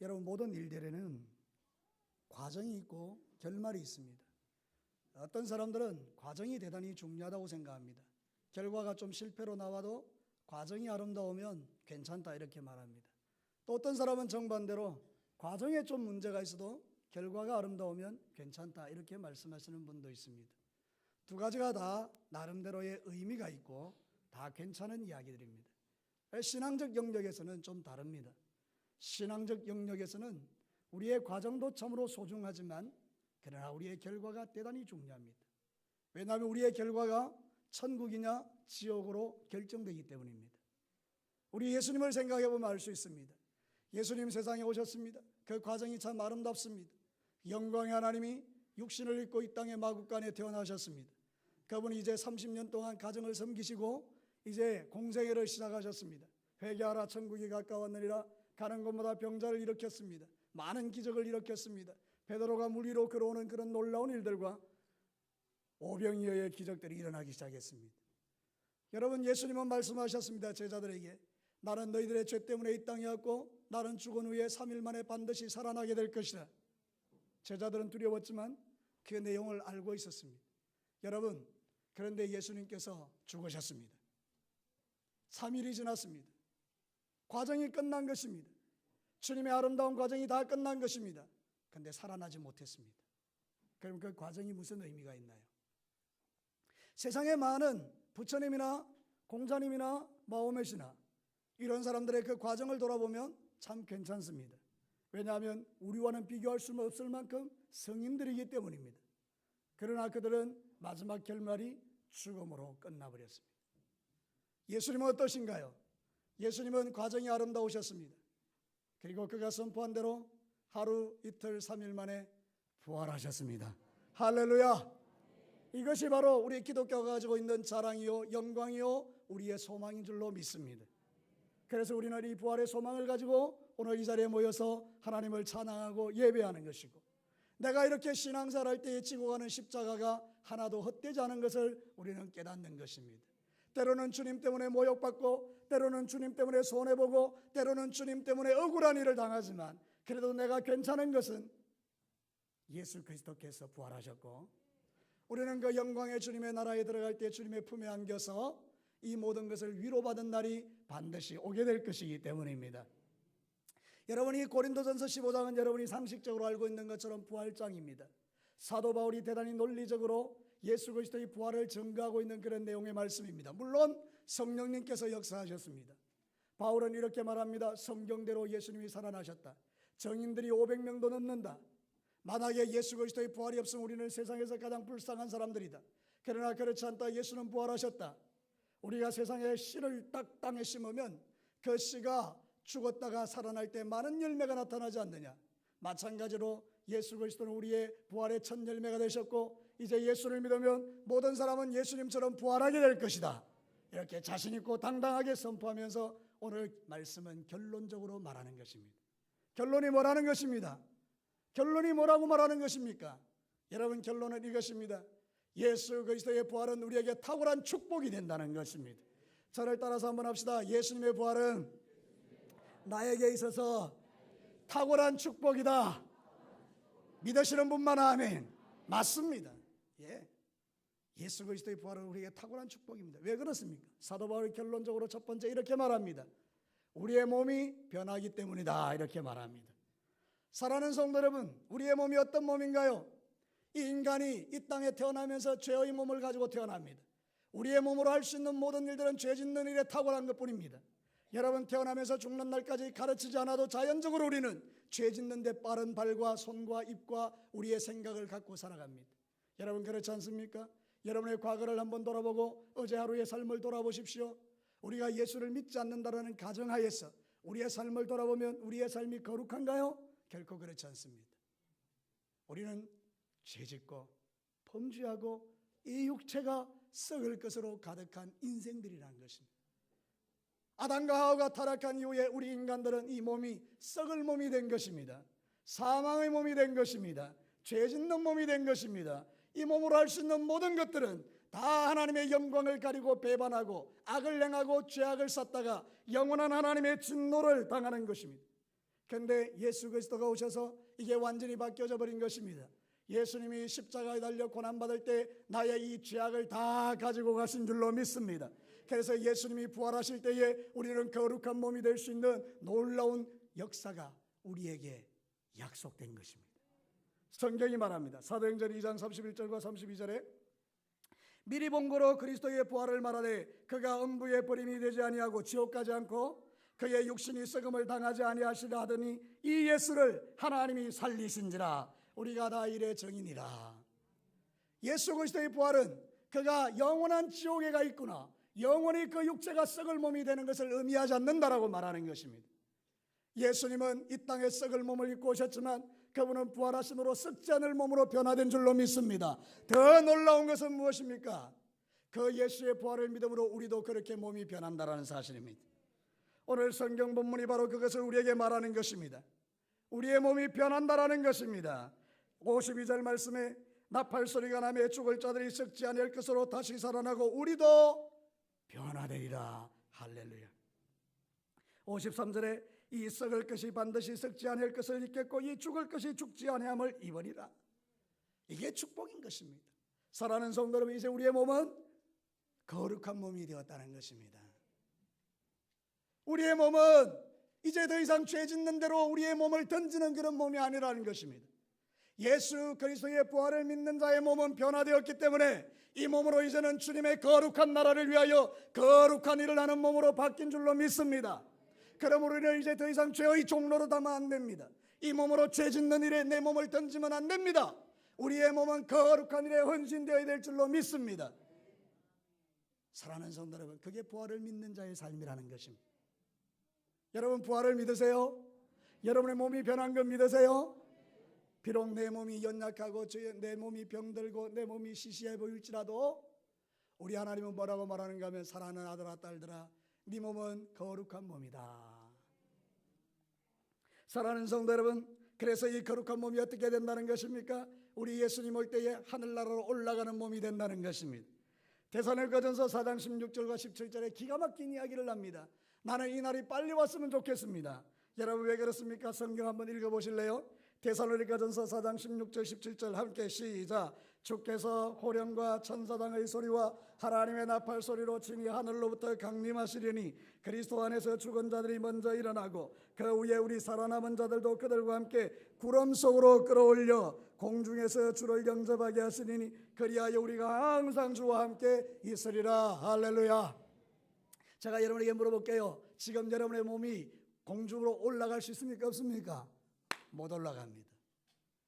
여러분, 모든 일들에는 과정이 있고 결말이 있습니다. 어떤 사람들은 과정이 대단히 중요하다고 생각합니다. 결과가 좀 실패로 나와도 과정이 아름다우면 괜찮다 이렇게 말합니다. 또 어떤 사람은 정반대로 과정에 좀 문제가 있어도 결과가 아름다우면 괜찮다 이렇게 말씀하시는 분도 있습니다. 두 가지가 다 나름대로의 의미가 있고 다 괜찮은 이야기들입니다. 신앙적 영역에서는 좀 다릅니다. 신앙적 영역에서는 우리의 과정도 참으로 소중하지만 그러나 우리의 결과가 대단히 중요합니다. 왜냐하면 우리의 결과가 천국이냐 지옥으로 결정되기 때문입니다. 우리 예수님을 생각해 보면 알 수 있습니다. 예수님 세상에 오셨습니다. 그 과정이 참 아름답습니다. 영광의 하나님이 육신을 입고 이 땅의 마국간에 태어나셨습니다. 그분이 이제 30년 동안 가정을 섬기시고 이제 공생애를 시작하셨습니다. 회개하라 천국이 가까웠느니라. 가는 곳마다 병자를 일으켰습니다. 많은 기적을 일으켰습니다. 베드로가 물 위로 걸어오는 그런 놀라운 일들과 오병이어의 기적들이 일어나기 시작했습니다. 여러분, 예수님은 말씀하셨습니다. 제자들에게 나는 너희들의 죄 때문에 이 땅에 왔고 나는 죽은 후에 3일 만에 반드시 살아나게 될 것이다. 제자들은 두려웠지만 그 내용을 알고 있었습니다. 여러분, 그런데 예수님께서 죽으셨습니다. 3일이 지났습니다. 과정이 끝난 것입니다. 주님의 아름다운 과정이 다 끝난 것입니다. 그런데 살아나지 못했습니다. 그럼 그 과정이 무슨 의미가 있나요? 세상에 많은 부처님이나 공자님이나 마호메시나 이런 사람들의 그 과정을 돌아보면 참 괜찮습니다. 왜냐하면 우리와는 비교할 수 없을 만큼 성인들이기 때문입니다. 그러나 그들은 마지막 결말이 죽음으로 끝나버렸습니다. 예수님은 어떠신가요? 예수님은 과정이 아름다우셨습니다. 그리고 그가 선포한 대로 하루, 이틀, 3일 만에 부활하셨습니다. 할렐루야! 이것이 바로 우리 기독교가 가지고 있는 자랑이요 영광이요 우리의 소망인 줄로 믿습니다. 그래서 우리는 이 부활의 소망을 가지고 오늘 이 자리에 모여서 하나님을 찬양하고 예배하는 것이고, 내가 이렇게 신앙생활 할 때에 지고 가는 십자가가 하나도 헛되지 않은 것을 우리는 깨닫는 것입니다. 때로는 주님 때문에 모욕받고, 때로는 주님 때문에 손해보고, 때로는 주님 때문에 억울한 일을 당하지만 그래도 내가 괜찮은 것은 예수 그리스도께서 부활하셨고, 우리는 그 영광의 주님의 나라에 들어갈 때 주님의 품에 안겨서 이 모든 것을 위로받은 날이 반드시 오게 될 것이기 때문입니다. 여러분이 고린도전서 15장은 여러분이 상식적으로 알고 있는 것처럼 부활장입니다. 사도 바울이 대단히 논리적으로 예수 그리스도의 부활을 증거하고 있는 그런 내용의 말씀입니다. 물론 성령님께서 역사하셨습니다. 바울은 이렇게 말합니다. 성경대로 예수님이 살아나셨다. 정인들이 500명도 넘는다. 만약에 예수 그리스도의 부활이 없으면 우리는 세상에서 가장 불쌍한 사람들이다. 그러나 그렇지 않다. 예수는 부활하셨다. 우리가 세상에 씨를 딱 땅에 심으면 그 씨가 죽었다가 살아날 때 많은 열매가 나타나지 않느냐. 마찬가지로 예수 그리스도는 우리의 부활의 첫 열매가 되셨고, 이제 예수를 믿으면 모든 사람은 예수님처럼 부활하게 될 것이다. 이렇게 자신 있고 당당하게 선포하면서 오늘 말씀은 결론적으로 말하는 것입니다. 결론이 뭐라는 것입니다? 결론이 뭐라고 말하는 것입니까? 여러분, 결론은 이것입니다. 예수 그리스도의 부활은 우리에게 탁월한 축복이 된다는 것입니다. 저를 따라서 한번 합시다. 예수님의 부활은 나에게 있어서 탁월한 축복이다. 믿으시는 분만 아멘. 맞습니다. 예. 예수 그리스도의 부활은 우리에게 탁월한 축복입니다. 왜 그렇습니까? 사도 바울이 결론적으로 첫 번째 이렇게 말합니다. 우리의 몸이 변하기 때문이다. 이렇게 말합니다. 사랑하는 성도 여러분, 우리의 몸이 어떤 몸인가요? 이 인간이 이 땅에 태어나면서 죄의 몸을 가지고 태어납니다. 우리의 몸으로 할 수 있는 모든 일들은 죄 짓는 일에 탁월한 것뿐입니다. 여러분, 태어나면서 죽는 날까지 가르치지 않아도 자연적으로 우리는 죄 짓는 데 빠른 발과 손과 입과 우리의 생각을 갖고 살아갑니다. 여러분, 그렇지 않습니까? 여러분의 과거를 한번 돌아보고 어제 하루의 삶을 돌아보십시오. 우리가 예수를 믿지 않는다라는 가정하에서 우리의 삶을 돌아보면 우리의 삶이 거룩한가요? 결코 그렇지 않습니다. 우리는 죄짓고 범죄하고 이 육체가 썩을 것으로 가득한 인생들이라는 것입니다. 아담과 하와가 타락한 이후에 우리 인간들은 이 몸이 썩을 몸이 된 것입니다. 사망의 몸이 된 것입니다. 죄 짓는 몸이 된 것입니다. 이 몸으로 할 수 있는 모든 것들은 다 하나님의 영광을 가리고 배반하고 악을 행하고 죄악을 쌓다가 영원한 하나님의 진노를 당하는 것입니다. 그런데 예수 그리스도가 오셔서 이게 완전히 바뀌어져 버린 것입니다. 예수님이 십자가에 달려 고난받을 때 나의 이 죄악을 다 가지고 가신 줄로 믿습니다. 그래서 예수님이 부활하실 때에 우리는 거룩한 몸이 될 수 있는 놀라운 역사가 우리에게 약속된 것입니다. 성경이 말합니다. 사도행전 2장 31절과 32절에 미리 본 거로 그리스도의 부활을 말하되 그가 음부에 버림이 되지 아니하고 지옥 가지 않고 그의 육신이 썩음을 당하지 아니하시라 하더니 이 예수를 하나님이 살리신지라 우리가 다 이래 증인이라. 예수 그리스도의 부활은 그가 영원한 지옥에 가 있구나, 영원히 그 육체가 썩을 몸이 되는 것을 의미하지 않는다라고 말하는 것입니다. 예수님은 이 땅에 썩을 몸을 입고 오셨지만 그분은 부활하심으로 썩지 않을 몸으로 변화된 줄로 믿습니다. 더 놀라운 것은 무엇입니까? 그 예수의 부활을 믿음으로 우리도 그렇게 몸이 변한다라는 사실입니다. 오늘 성경 본문이 바로 그것을 우리에게 말하는 것입니다. 우리의 몸이 변한다라는 것입니다. 52절 말씀에 나팔 소리가 나며 죽을 자들이 썩지 아니할 것으로 다시 살아나고 우리도 변화되리라. 할렐루야. 53절에 이 썩을 것이 반드시 썩지 아니할 것을 입겠고 이 죽을 것이 죽지 아니함을 입으리라. 이게 축복인 것입니다. 사랑하는 성도 여러분, 이제 우리의 몸은 거룩한 몸이 되었다는 것입니다. 우리의 몸은 이제 더 이상 죄 짓는 대로 우리의 몸을 던지는 그런 몸이 아니라는 것입니다. 예수 그리스도의 부활을 믿는 자의 몸은 변화되었기 때문에 이 몸으로 이제는 주님의 거룩한 나라를 위하여 거룩한 일을 하는 몸으로 바뀐 줄로 믿습니다. 그러므로 우리는 이제 더 이상 죄의 종로로 담아 안 됩니다. 이 몸으로 죄 짓는 일에 내 몸을 던지면 안 됩니다. 우리의 몸은 거룩한 일에 헌신되어야 될 줄로 믿습니다. 사랑하는 성도 여러분, 그게 부활을 믿는 자의 삶이라는 것입니다. 여러분 부활을 믿으세요? 여러분의 몸이 변한 것 믿으세요? 비록 내 몸이 연약하고 내 몸이 병들고 내 몸이 시시해 보일지라도 우리 하나님은 뭐라고 말하는가 하면 사랑하는 아들아 딸들아 네 몸은 거룩한 몸이다. 사랑하는 성도 여러분, 그래서 이 거룩한 몸이 어떻게 된다는 것입니까? 우리 예수님 올 때에 하늘나라로 올라가는 몸이 된다는 것입니다. 데살로니가전서 4장 16절과 17절에 기가 막힌 이야기를 합니다. 나는 이 날이 빨리 왔으면 좋겠습니다. 여러분 왜 그렇습니까? 성경 한번 읽어보실래요? 데살로니가전서 4장 16절 17절 함께 시작. 주께서 호령과 천사장의 소리와 하나님의 나팔 소리로 친히 하늘로부터 강림하시려니 그리스도 안에서 죽은 자들이 먼저 일어나고 그 후에 우리 살아남은 자들도 그들과 함께 구름 속으로 끌어올려 공중에서 주를 영접하게 하시리니 그리하여 우리가 항상 주와 함께 있으리라. 할렐루야. 제가 여러분에게 물어볼게요. 지금 여러분의 몸이 공중으로 올라갈 수 있습니까? 없습니까? 못 올라갑니다.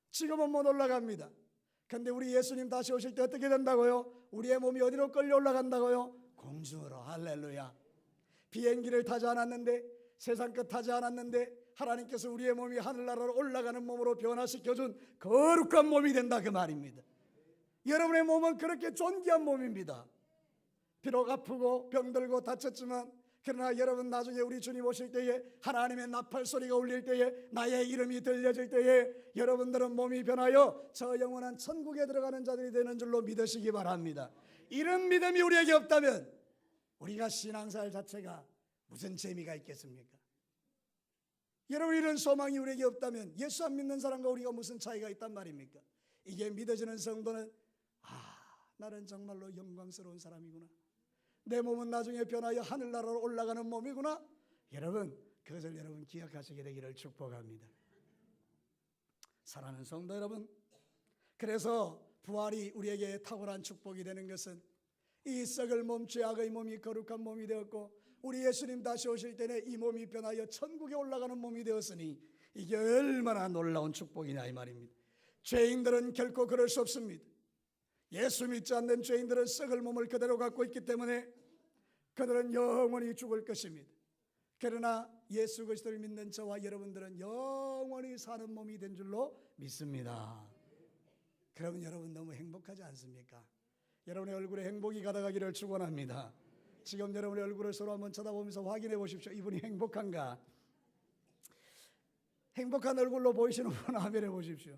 지금은 못 올라갑니다. 그런데 우리 예수님 다시 오실 때 어떻게 된다고요? 우리의 몸이 어디로 끌려 올라간다고요? 공중으로. 할렐루야. 비행기를 타지 않았는데, 세상 끝 타지 않았는데 하나님께서 우리의 몸이 하늘나라로 올라가는 몸으로 변화시켜준 거룩한 몸이 된다 그 말입니다. 여러분의 몸은 그렇게 존귀한 몸입니다. 비록 아프고 병들고 다쳤지만 그러나 여러분 나중에 우리 주님 오실 때에 하나님의 나팔 소리가 울릴 때에 나의 이름이 들려질 때에 여러분들은 몸이 변하여 저 영원한 천국에 들어가는 자들이 되는 줄로 믿으시기 바랍니다. 이런 믿음이 우리에게 없다면 우리가 신앙생활 자체가 무슨 재미가 있겠습니까? 여러분 이런 소망이 우리에게 없다면 예수 안 믿는 사람과 우리가 무슨 차이가 있단 말입니까? 이게 믿어지는 성도는 나는 정말로 영광스러운 사람이구나. 내 몸은 나중에 변하여 하늘나라로 올라가는 몸이구나. 여러분 그것을 여러분 기억하시게 되기를 축복합니다. 사랑하는 성도 여러분, 그래서 부활이 우리에게 탁월한 축복이 되는 것은 이 썩을 몸 죄악의 몸이 거룩한 몸이 되었고 우리 예수님 다시 오실 때는 이 몸이 변하여 천국에 올라가는 몸이 되었으니 이게 얼마나 놀라운 축복이냐 이 말입니다. 죄인들은 결코 그럴 수 없습니다. 예수 믿지 않는 죄인들은 썩을 몸을 그대로 갖고 있기 때문에 그들은 영원히 죽을 것입니다. 그러나 예수 그리스도를 믿는 저와 여러분들은 영원히 사는 몸이 된 줄로 믿습니다. 그러면 여러분 너무 행복하지 않습니까? 여러분의 얼굴에 행복이 가득하기를 축원합니다. 지금 여러분의 얼굴을 서로 한번 쳐다보면서 확인해 보십시오. 이분이 행복한가? 행복한 얼굴로 보이시는 분 아멘해 보십시오.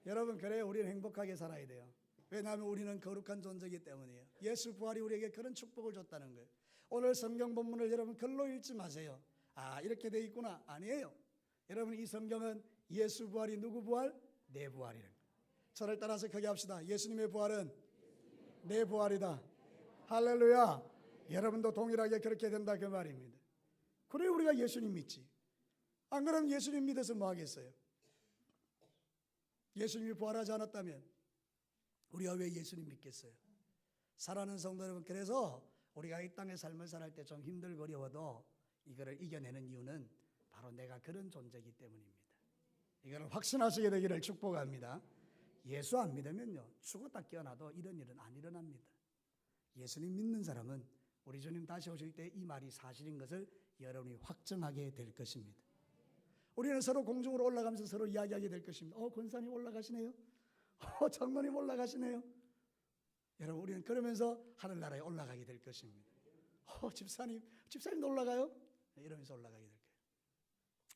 여러분 그래요. 우리는 행복하게 살아야 돼요. 왜냐하면 우리는 거룩한 존재이기 때문이에요. 예수 부활이 우리에게 그런 축복을 줬다는 거예요. 오늘 성경 본문을 여러분 글로 읽지 마세요. 이렇게 돼 있구나. 아니에요. 여러분, 이 성경은 예수 부활이 누구 부활? 내 부활이라는 거예요. 저를 따라서 크게 합시다. 예수님의 부활은 내 부활이다. 할렐루야. 여러분도 동일하게 그렇게 된다 그 말입니다. 그래 우리가 예수님 믿지. 안 그러면 예수님 믿어서 뭐 하겠어요? 예수님이 부활하지 않았다면 우리가 왜 예수님 믿겠어요? 사랑하는 성도 여러분, 그래서 우리가 이 땅의 삶을 살 때 좀 힘들고 어려워도 이거를 이겨내는 이유는 바로 내가 그런 존재이기 때문입니다. 이거를 확신하시게 되기를 축복합니다. 예수 안 믿으면요, 죽었다 깨어나도 이런 일은 안 일어납니다. 예수님 믿는 사람은 우리 주님 다시 오실 때 이 말이 사실인 것을 여러분이 확정하게 될 것입니다. 우리는 서로 공중으로 올라가면서 서로 이야기하게 될 것입니다. 권사님 올라가시네요. 장로님 올라가시네요. 여러분, 우리는 그러면서 하늘나라에 올라가게 될 것입니다. 집사님도 올라가요? 이러면서 올라가게 될 거예요.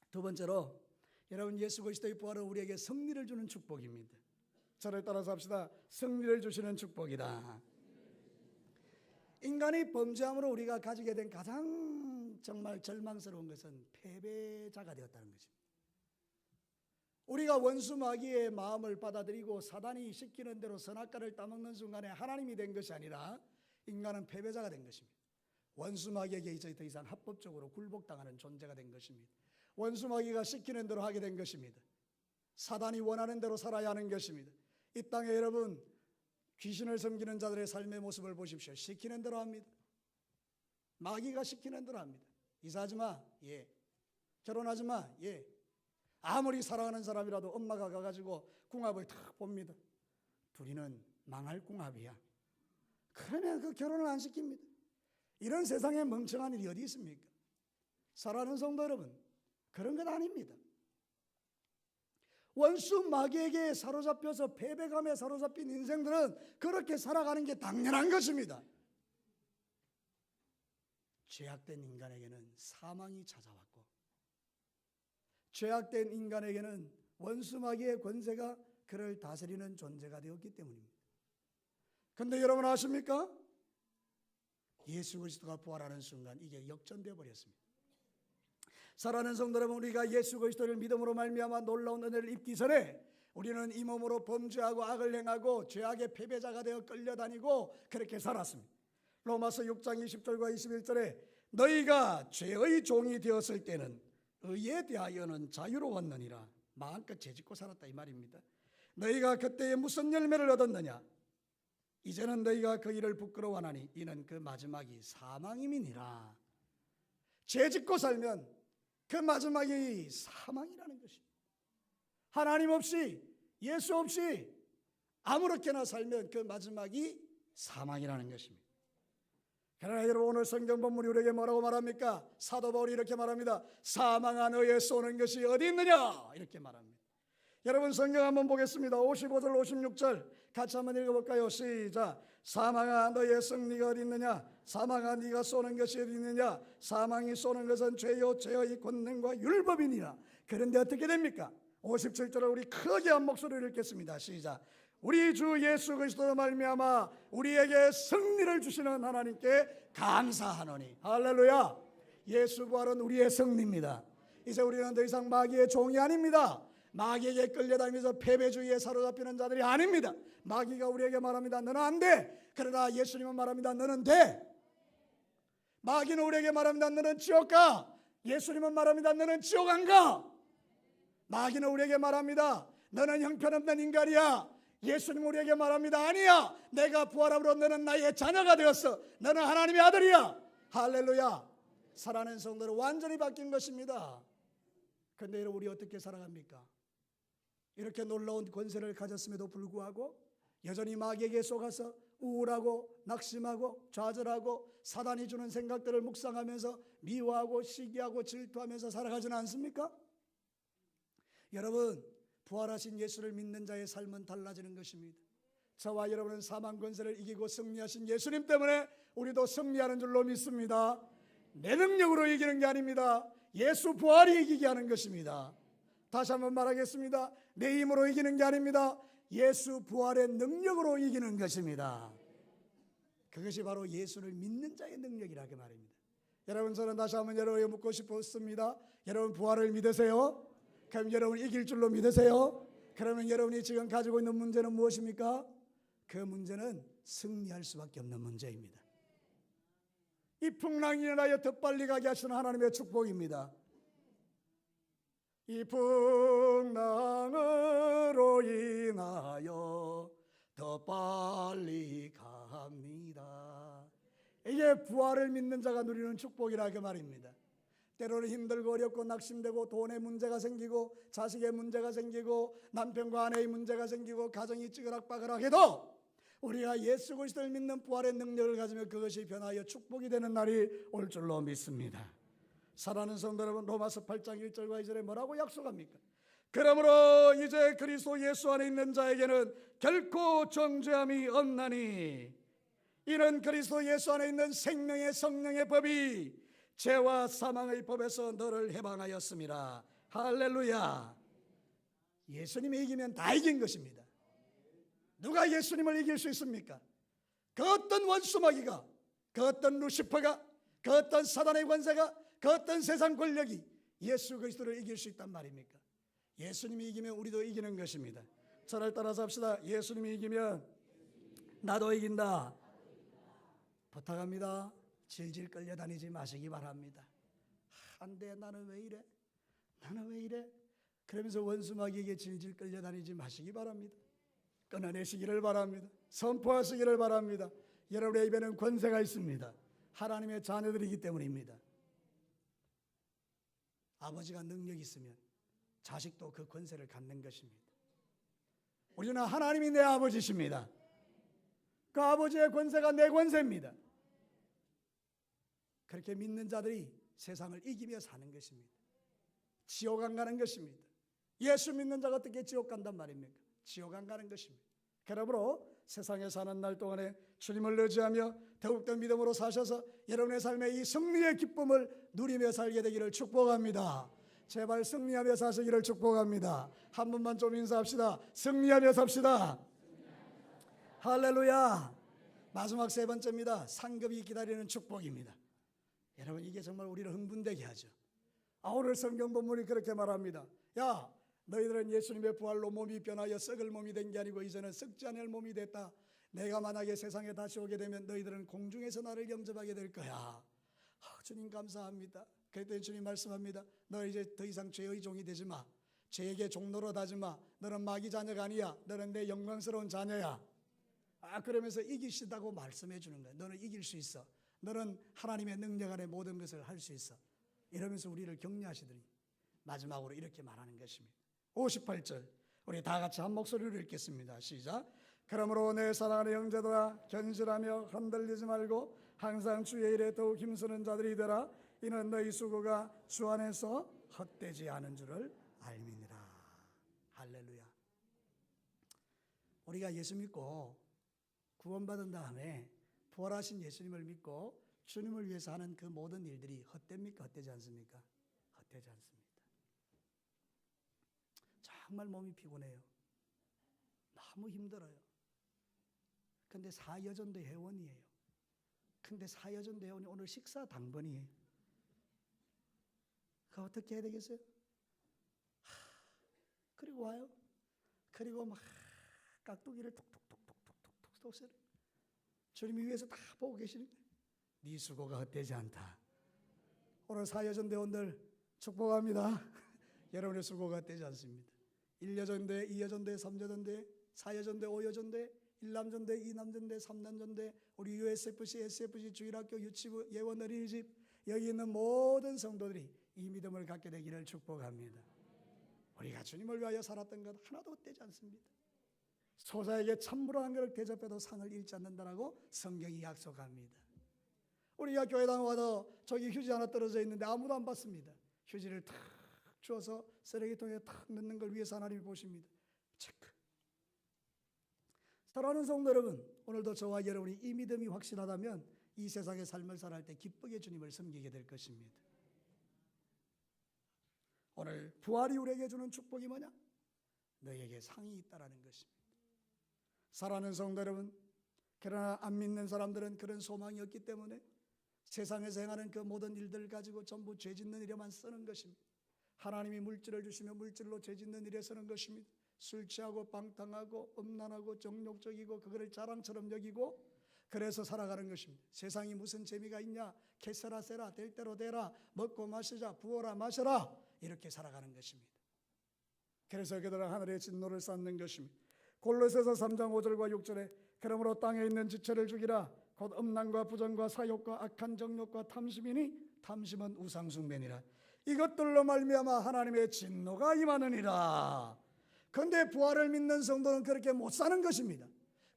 두 번째로, 여러분, 예수 그리스도의 부활은 우리에게 승리를 주는 축복입니다. 저를 따라서 합시다. 승리를 주시는 축복이다. 인간이 범죄함으로 우리가 가지게 된 가장 정말 절망스러운 것은 패배자가 되었다는 것입니다. 우리가 원수 마귀의 마음을 받아들이고 사단이 시키는 대로 선악과를 따먹는 순간에 하나님이 된 것이 아니라 인간은 패배자가 된 것입니다. 원수 마귀에게 이제 더 이상 합법적으로 굴복당하는 존재가 된 것입니다. 원수 마귀가 시키는 대로 하게 된 것입니다. 사단이 원하는 대로 살아야 하는 것입니다. 이 땅에 여러분, 귀신을 섬기는 자들의 삶의 모습을 보십시오. 시키는 대로 합니다. 마귀가 시키는 대로 합니다. 이사하지 마, 예. 결혼하지 마, 예. 아무리 사랑하는 사람이라도 엄마가 가가지고 궁합을 탁 봅니다. 둘이는 망할 궁합이야. 그러면 그 결혼을 안 시킵니다. 이런 세상에 멍청한 일이 어디 있습니까? 사랑하는 성도 여러분, 그런 건 아닙니다. 원수 마귀에게 사로잡혀서 패배감에 사로잡힌 인생들은 그렇게 살아가는 게 당연한 것입니다. 죄악된 인간에게는 사망이 찾아왔고, 죄악된 인간에게는 원수 마귀의 권세가 그를 다스리는 존재가 되었기 때문입니다. 그런데 여러분 아십니까? 예수 그리스도가 부활하는 순간 이게 역전되어 버렸습니다. 사랑하는 성도 여러분, 우리가 예수 그리스도를 믿음으로 말미암아 놀라운 은혜를 입기 전에 우리는 이 몸으로 범죄하고 악을 행하고 죄악의 패배자가 되어 끌려다니고 그렇게 살았습니다. 로마서 6장 20절과 21절에 너희가 죄의 종이 되었을 때는 의에 대하여는 자유로웠느니라. 마음껏 죄짓고 살았다 이 말입니다. 너희가 그때에 무슨 열매를 얻었느냐? 이제는 너희가 그 일을 부끄러워하나니 이는 그 마지막이 사망임이니라. 죄짓고 살면 그 마지막이 사망이라는 것입니다. 하나님 없이, 예수 없이 아무렇게나 살면 그 마지막이 사망이라는 것입니다. 그러나 여러분, 오늘 성경 본문이 우리에게 뭐라고 말합니까? 사도 바울이 이렇게 말합니다. 사망아 너희의 쏘는 것이 어디 있느냐? 이렇게 말합니다. 여러분, 성경 한번 보겠습니다. 55절 56절 같이 한번 읽어볼까요? 시작. 사망아 너희의 승리가 어디 있느냐? 사망아 네가 쏘는 것이 어디 있느냐? 사망이 쏘는 것은 죄요 죄의 권능과 율법이니라. 그런데 어떻게 됩니까? 57절을 우리 크게 한 목소리로 읽겠습니다. 시작. 우리 주 예수 그리스도로 말미암아 우리에게 승리를 주시는 하나님께 감사하노니. 할렐루야. 예수 부활은 우리의 승리입니다. 이제 우리는 더 이상 마귀의 종이 아닙니다. 마귀에게 끌려다니면서 패배주의에 사로잡히는 자들이 아닙니다. 마귀가 우리에게 말합니다. 너는 안 돼. 그러나 예수님은 말합니다. 너는 돼. 마귀는 우리에게 말합니다. 너는 지옥 가. 예수님은 말합니다. 너는 지옥 안 가. 마귀는 우리에게 말합니다. 너는 형편없는 인간이야. 예수님 우리에게 말합니다. 아니야. 내가 부활함으로 너는 나의 자녀가 되었어. 너는 하나님의 아들이야. 할렐루야. 사랑하는 성도는 완전히 바뀐 것입니다. 그런데 우리 어떻게 살아갑니까? 이렇게 놀라운 권세를 가졌음에도 불구하고 여전히 마귀에게 속아서 우울하고 낙심하고 좌절하고 사단이 주는 생각들을 묵상하면서 미워하고 시기하고 질투하면서 살아가지는 않습니까? 여러분, 부활하신 예수를 믿는 자의 삶은 달라지는 것입니다. 저와 여러분은 사망 권세를 이기고 승리하신 예수님 때문에 우리도 승리하는 줄로 믿습니다. 내 능력으로 이기는 게 아닙니다. 예수 부활이 이기게 하는 것입니다. 다시 한번 말하겠습니다. 내 힘으로 이기는 게 아닙니다. 예수 부활의 능력으로 이기는 것입니다. 그것이 바로 예수를 믿는 자의 능력이라 그 말입니다. 여러분, 저는 다시 한번 여러분에게 묻고 싶었습니다. 여러분 부활을 믿으세요? 그럼 여러분 이길 줄로 믿으세요? 그러면 여러분이 지금 가지고 있는 문제는 무엇입니까? 그 문제는 승리할 수밖에 없는 문제입니다. 이 풍랑이 일어나여 더 빨리 가게 하시는 하나님의 축복입니다. 이 풍랑으로 인하여 더 빨리 갑니다. 이게 부활을 믿는 자가 누리는 축복이라 그 말입니다. 때로는 힘들고 어렵고 낙심되고 돈의 문제가 생기고 자식의 문제가 생기고 남편과 아내의 문제가 생기고 가정이 찌그락빠그락해도 우리가 예수 그리스도를 믿는 부활의 능력을 가지면 그것이 변하여 축복이 되는 날이 올 줄로 믿습니다. 사랑하는 성도 여러분, 로마서 8장 1절과 2절에 뭐라고 약속합니까? 그러므로 이제 그리스도 예수 안에 있는 자에게는 결코 정죄함이 없나니 이는 그리스도 예수 안에 있는 생명의 성령의 법이 죄와 사망의 법에서 너를 해방하였습니다. 할렐루야. 예수님이 이기면 다 이긴 것입니다. 누가 예수님을 이길 수 있습니까? 그 어떤 원수마귀가, 그 어떤 루시퍼가, 그 어떤 사단의 권세가, 그 어떤 세상 권력이 예수 그리스도를 이길 수 있단 말입니까? 예수님이 이기면 우리도 이기는 것입니다. 저를 따라서 합시다. 예수님이 이기면 나도 이긴다. 부탁합니다. 질질 끌려다니지 마시기 바랍니다. 안 돼, 나는 왜 이래? 나는 왜 이래? 그러면서 원수마귀에게 질질 끌려다니지 마시기 바랍니다. 끊어내시기를 바랍니다. 선포하시기를 바랍니다. 여러분의 입에는 권세가 있습니다. 하나님의 자녀들이기 때문입니다. 아버지가 능력이 있으면 자식도 그 권세를 갖는 것입니다. 우리는 하나님이 내 아버지십니다. 그 아버지의 권세가 내 권세입니다. 그렇게 믿는 자들이 세상을 이기며 사는 것입니다. 지옥 안 가는 것입니다. 예수 믿는 자가 어떻게 지옥 간단 말입니까? 지옥 안 가는 것입니다. 그러므로 세상에 사는 날 동안에 주님을 의지하며 더욱더 믿음으로 사셔서 여러분의 삶의 이 승리의 기쁨을 누리며 살게 되기를 축복합니다. 제발 승리하며 사시기를 축복합니다. 한 번만 좀 인사합시다. 승리하며 삽시다. 할렐루야. 마지막 세 번째입니다. 상급이 기다리는 축복입니다. 여러분, 이게 정말 우리를 흥분되게 하죠. 오늘 성경 본문이 그렇게 말합니다. 야, 너희들은 예수님의 부활로 몸이 변하여 썩을 몸이 된 게 아니고 이제는 썩지 않을 몸이 됐다. 내가 만약에 세상에 다시 오게 되면 너희들은 공중에서 나를 영접하게 될 거야. 주님 감사합니다. 그랬더니 주님 말씀합니다. 너 이제 더 이상 죄의 종이 되지 마. 죄에게 종노릇 하지 마. 너는 마귀 자녀가 아니야. 너는 내 영광스러운 자녀야. 그러면서 이기시다고 말씀해 주는 거야. 너는 이길 수 있어. 너는 하나님의 능력 안에 모든 것을 할 수 있어. 이러면서 우리를 격려하시더니 마지막으로 이렇게 말하는 것입니다. 58절 우리 다 같이 한 목소리로 읽겠습니다. 시작. 그러므로 내 사랑하는 형제들아, 견실하며 흔들리지 말고 항상 주의 일에 더욱 힘쓰는 자들이 되라. 이는 너희 수고가 주 안에서 헛되지 않은 줄을 알미니라. 할렐루야. 우리가 예수 믿고 구원받은 다음에 부활하신 예수님을 믿고 주님을 위해서 하는 그 모든 일들이 헛됩니까? 헛되지 않습니까? 헛되지 않습니다. 정말 몸이 피곤해요. 너무 힘들어요. 근데 사여전대 회원이에요. 근데 사여전대 회원이 오늘 식사 당번이에요. 그 어떻게 해야 되겠어요? 그리고 와요. 그리고 막 깍두기를 톡톡톡톡톡톡톡 썰어요. 주님이 위에서 다 보고 계시는 거예요. 네 수고가 헛되지 않다. 오늘 사여전대원들 축복합니다. 여러분의 수고가 헛되지 않습니다. 1여전대, 2여전대, 3여전대, 4여전대, 5여전대, 1남전대, 2남전대, 3남전대, 우리 USFC, SFC, 주일학교, 유치부, 예원 어린이집 여기 있는 모든 성도들이 이 믿음을 갖게 되기를 축복합니다. 우리가 주님을 위하여 살았던 것 하나도 헛되지 않습니다. 소자에게 참으로 한 그릇 대접해도 상을 잃지 않는다라고 성경이 약속합니다. 우리가 교회당 와서 저기 휴지 하나 떨어져 있는데 아무도 안 받습니다. 휴지를 탁 주어서 쓰레기통에 탁 넣는 걸 위해서 하나님이 보십니다. 체크. 사랑하는 성도 여러분, 오늘도 저와 여러분이 이 믿음이 확실하다면 이 세상의 삶을 살아갈 때 기쁘게 주님을 섬기게 될 것입니다. 오늘 부활이 우리에게 주는 축복이 뭐냐? 너에게 상이 있다라는 것입니다. 사랑하는 성도 여러분, 그러나 안 믿는 사람들은 그런 소망이 없기 때문에 세상에서 행하는 그 모든 일들을 가지고 전부 죄 짓는 일에만 쓰는 것입니다. 하나님이 물질을 주시며 물질로 죄짓는 일에 서는 것입니다. 술 취하고 방탕하고 음란하고 정욕적이고 그거를 자랑처럼 여기고 그래서 살아가는 것입니다. 세상이 무슨 재미가 있냐, 캐세라 세라, 될 대로 되라, 먹고 마시자, 부어라 마셔라, 이렇게 살아가는 것입니다. 그래서 그들은 하늘의 진노를 쌓는 것입니다. 골로새서 3장 5절과 6절에 그러므로 땅에 있는 지체를 죽이라. 곧 음란과 부정과 사욕과 악한 정욕과 탐심이니 탐심은 우상숭배니라. 이것들로 말미암아 하나님의 진노가 임하느니라. 그런데 부활을 믿는 성도는 그렇게 못 사는 것입니다.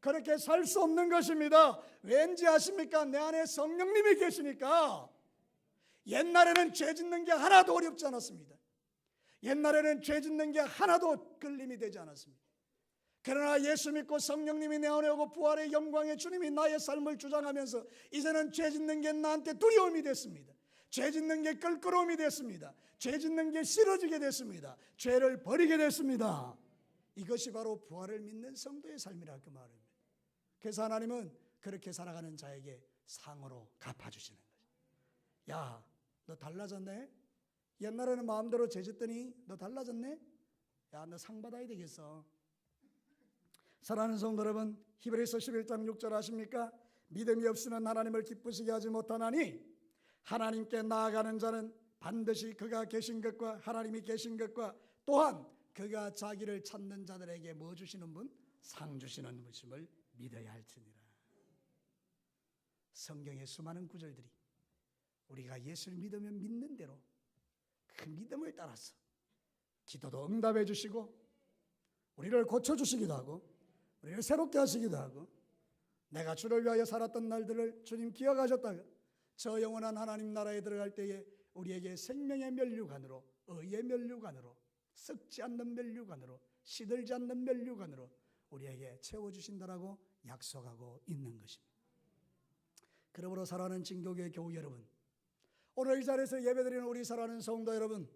그렇게 살 수 없는 것입니다. 왠지 아십니까? 내 안에 성령님이 계시니까. 옛날에는 죄 짓는 게 하나도 어렵지 않았습니다. 옛날에는 죄 짓는 게 하나도 끌림이 되지 않았습니다. 그러나 예수 믿고 성령님이 내 안에 오고 부활의 영광의 주님이 나의 삶을 주장하면서 이제는 죄 짓는 게 나한테 두려움이 됐습니다. 죄 짓는 게 껄끄러움이 됐습니다. 죄 짓는 게 싫어지게 됐습니다. 죄를 버리게 됐습니다. 이것이 바로 부활을 믿는 성도의 삶이라 그 말입니다. 그래서 하나님은 그렇게 살아가는 자에게 상으로 갚아주시는 거죠. 야, 너 달라졌네? 옛날에는 마음대로 죄 짓더니 너 달라졌네? 야, 너 상 받아야 되겠어. 사랑하는 성도 여러분, 히브리서 11장 6절 아십니까? 믿음이 없이는 하나님을 기쁘시게 하지 못하나니 하나님께 나아가는 자는 반드시 그가 계신 것과 하나님이 계신 것과 또한 그가 자기를 찾는 자들에게 뭐 주시는 분? 상 주시는 분임을 믿어야 할지니라. 성경의 수많은 구절들이 우리가 예수를 믿으면 믿는 대로 그 믿음을 따라서 기도도 응답해 주시고 우리를 고쳐주시기도 하고 우리를 새롭게 하시기도 하고 내가 주를 위하여 살았던 날들을 주님 기억하셨다가 저 영원한 하나님 나라에 들어갈 때에 우리에게 생명의 면류관으로 의의 면류관으로 썩지 않는 면류관으로 시들지 않는 면류관으로 우리에게 채워주신다라고 약속하고 있는 것입니다. 그러므로 사랑하는 진교교회 교우 여러분, 오늘 이 자리에서 예배드리는 우리 사랑하는 성도 여러분,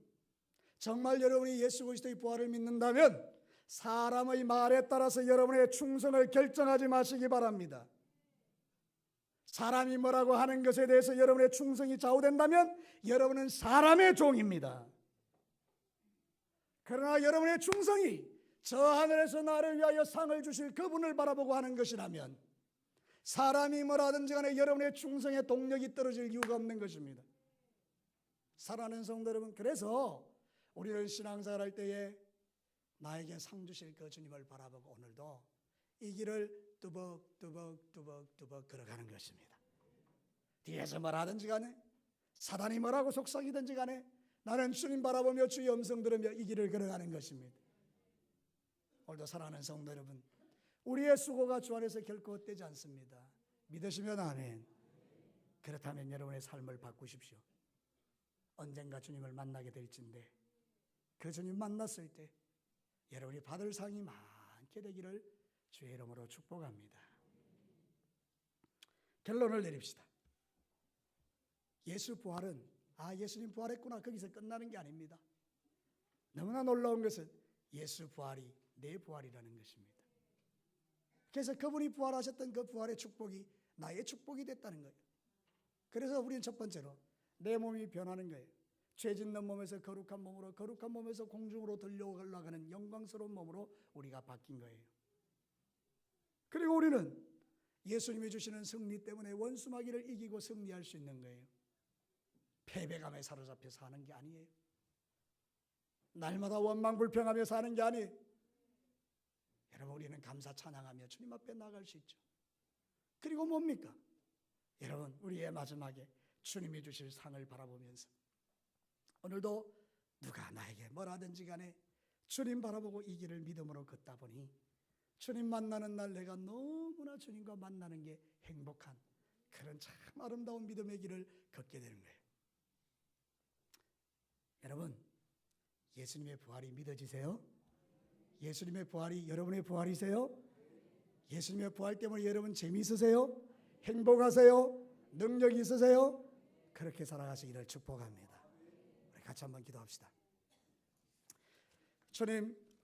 정말 여러분이 예수 그리스도의 부활을 믿는다면 사람의 말에 따라서 여러분의 충성을 결정하지 마시기 바랍니다. 사람이 뭐라고 하는 것에 대해서 여러분의 충성이 좌우된다면 여러분은 사람의 종입니다. 그러나 여러분의 충성이 저 하늘에서 나를 위하여 상을 주실 그분을 바라보고 하는 것이라면 사람이 뭐라든지 간에 여러분의 충성의 동력이 떨어질 이유가 없는 것입니다. 사랑하는 성도 여러분, 그래서 우리는 신앙생활 할 때에 나에게 상 주실 그 주님을 바라보고 오늘도 이 길을 뚜벅뚜벅 걸어가는 것입니다. 뒤에서 뭐라든지 간에 사단이 뭐라고 속삭이든지 간에 나는 주님 바라보며 주의 음성 들으며 이 길을 걸어가는 것입니다. 오늘도 사랑하는 성도 여러분, 우리의 수고가 주 안에서 결코 헛되지 않습니다. 믿으시면 아멘. 그렇다면 여러분의 삶을 바꾸십시오. 언젠가 주님을 만나게 될진데 그 주님 만났을 때 여러분이 받을 상이 많게 되기를 주의 이름으로 축복합니다. 결론을 내립시다. 예수 부활은 예수님 부활했구나 거기서 끝나는 게 아닙니다. 너무나 놀라운 것은 예수 부활이 내 부활이라는 것입니다. 그래서 그분이 부활하셨던 그 부활의 축복이 나의 축복이 됐다는 거예요. 그래서 우리는 첫 번째로 내 몸이 변하는 거예요. 죄 짓는 몸에서 거룩한 몸으로, 거룩한 몸에서 공중으로 들려 올라가는 영광스러운 몸으로 우리가 바뀐 거예요. 그리고 우리는 예수님이 주시는 승리 때문에 원수마귀를 이기고 승리할 수 있는 거예요. 패배감에 사로잡혀 사는 게 아니에요. 날마다 원망불평하며 사는 게 아니에요. 여러분, 우리는 감사 찬양하며 주님 앞에 나갈 수 있죠. 그리고 뭡니까? 여러분, 우리의 마지막에 주님이 주실 상을 바라보면서 오늘도 누가 나에게 뭐라든지 간에 주님 바라보고 이 길을 믿음으로 걷다 보니 주님 만나는 날 내가 너무나 주님과 만나는 게 행복한 그런 참 아름다운 믿음의 길을 걷게 되는 거예요. 여러분, 예수님의 부활이 믿어지세요? 예수님의 부활이 여러분의 부활이세요? 예수님의 부활 때문에 여러분 재미있으세요? 행복하세요? 능력이 있으세요? 그렇게 살아가시기를 축복합니다. 우리 같이 한번 기도합시다. 주님,